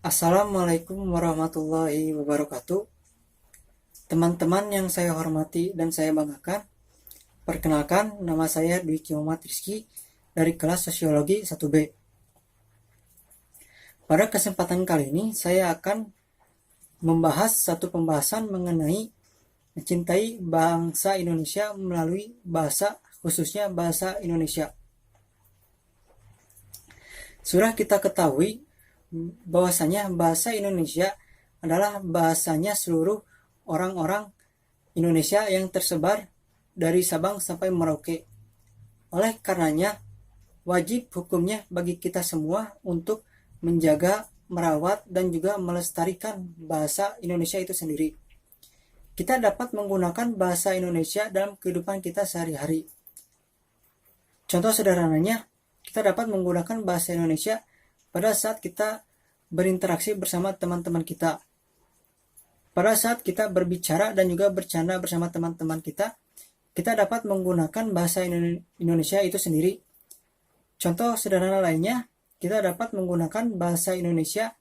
Assalamualaikum warahmatullahi wabarakatuh. Teman-teman yang saya hormati dan saya banggakan, perkenalkan nama saya Dwi Muhammad Rizky dari kelas Sosiologi 1B. Pada kesempatan kali ini saya akan membahas satu pembahasan mengenai mencintai bangsa Indonesia melalui bahasa, khususnya bahasa Indonesia. Sudah kita ketahui bahwasanya bahasa Indonesia adalah bahasanya seluruh orang-orang Indonesia yang tersebar dari Sabang sampai Merauke. Oleh karenanya, wajib hukumnya bagi kita semua untuk menjaga, merawat, dan juga melestarikan bahasa Indonesia itu sendiri. Kita dapat menggunakan bahasa Indonesia dalam kehidupan kita sehari-hari. Contoh sederhananya, kita dapat menggunakan bahasa Indonesia pada saat kita berinteraksi bersama teman-teman kita. Pada saat kita berbicara dan juga bercanda bersama teman-teman kita dapat menggunakan bahasa Indonesia itu sendiri. Contoh sederhana lainnya, kita dapat menggunakan bahasa Indonesia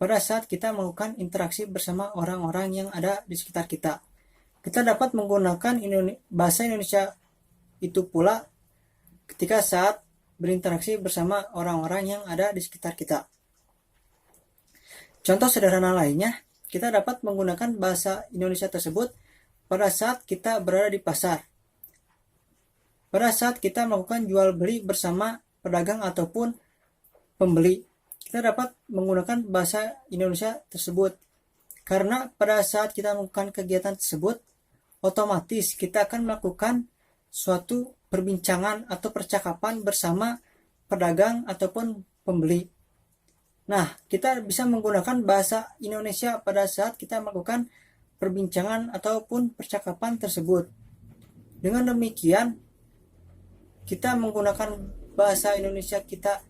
pada saat kita melakukan interaksi bersama orang-orang yang ada di sekitar kita. Kita dapat menggunakan bahasa Indonesia itu pula ketika saat berinteraksi bersama orang-orang yang ada di sekitar kita. Contoh sederhana lainnya, kita dapat menggunakan bahasa Indonesia tersebut pada saat kita berada di pasar. Pada saat kita melakukan jual beli bersama pedagang ataupun pembeli, kita dapat menggunakan bahasa Indonesia tersebut. Karena pada saat kita melakukan kegiatan tersebut, otomatis kita akan melakukan suatu perbincangan atau percakapan bersama pedagang ataupun pembeli. Nah, kita bisa menggunakan bahasa Indonesia pada saat kita melakukan perbincangan ataupun percakapan tersebut. Dengan demikian, kita menggunakan bahasa Indonesia kita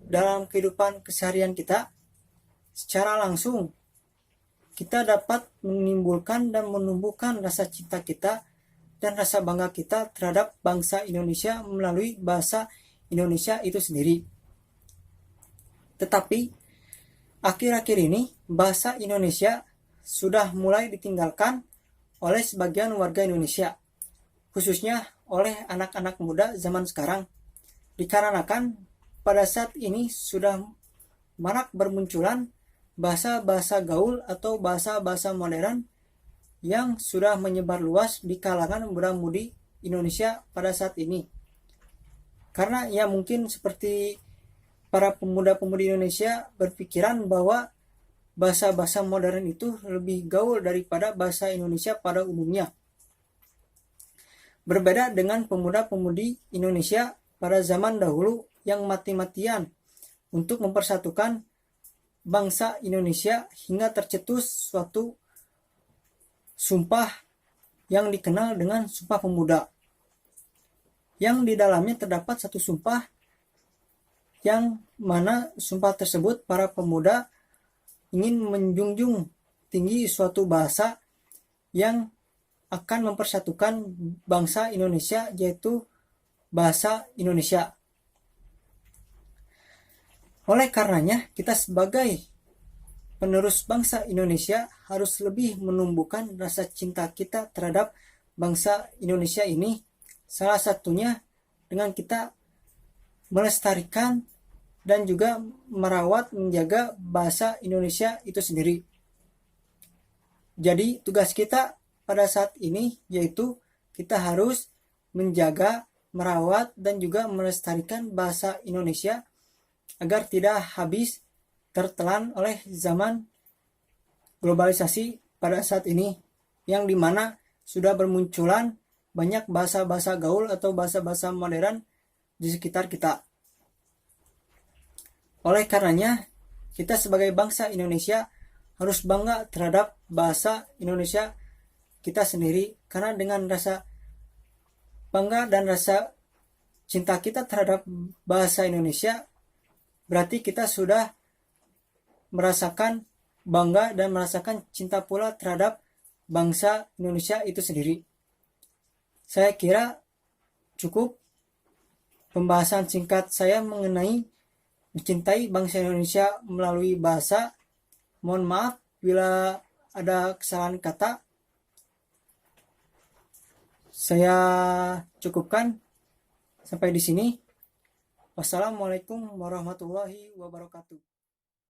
dalam kehidupan keseharian kita secara langsung. Kita dapat menimbulkan dan menumbuhkan rasa cinta kita dan rasa bangga kita terhadap bangsa Indonesia melalui bahasa Indonesia itu sendiri. Tetapi akhir-akhir ini bahasa Indonesia sudah mulai ditinggalkan oleh sebagian warga Indonesia, khususnya oleh anak-anak muda zaman sekarang, dikarenakan pada saat ini sudah marak bermunculan bahasa-bahasa gaul atau bahasa-bahasa modern yang sudah menyebar luas di kalangan muda-mudi Indonesia pada saat ini. Karena ya mungkin seperti para pemuda-pemudi Indonesia berpikiran bahwa bahasa-bahasa modern itu lebih gaul daripada bahasa Indonesia pada umumnya. Berbeda dengan pemuda-pemudi Indonesia pada zaman dahulu yang mati-matian untuk mempersatukan bangsa Indonesia hingga tercetus suatu sumpah yang dikenal dengan Sumpah Pemuda, yang di dalamnya terdapat satu sumpah yang mana sumpah tersebut para pemuda ingin menjunjung tinggi suatu bahasa yang akan mempersatukan bangsa Indonesia, yaitu bahasa Indonesia. Oleh karenanya, kita sebagai penerus bangsa Indonesia harus lebih menumbuhkan rasa cinta kita terhadap bangsa Indonesia ini. Salah satunya dengan kita melestarikan dan juga merawat, menjaga bahasa Indonesia itu sendiri. Jadi tugas kita pada saat ini yaitu kita harus menjaga, merawat, dan juga melestarikan bahasa Indonesia agar tidak habis tertelan oleh zaman globalisasi pada saat ini, yang dimana sudah bermunculan banyak bahasa-bahasa gaul atau bahasa-bahasa modern di sekitar kita. Oleh karenanya, kita sebagai bangsa Indonesia harus bangga terhadap bahasa Indonesia kita sendiri, karena dengan rasa bangga dan rasa cinta kita terhadap bahasa Indonesia, berarti kita sudah merasakan bangga dan merasakan cinta pula terhadap bangsa Indonesia itu sendiri. Saya kira cukup pembahasan singkat saya mengenai mencintai bangsa Indonesia melalui bahasa. Mohon maaf bila ada kesalahan kata. Saya cukupkan sampai di sini. Wassalamualaikum warahmatullahi wabarakatuh.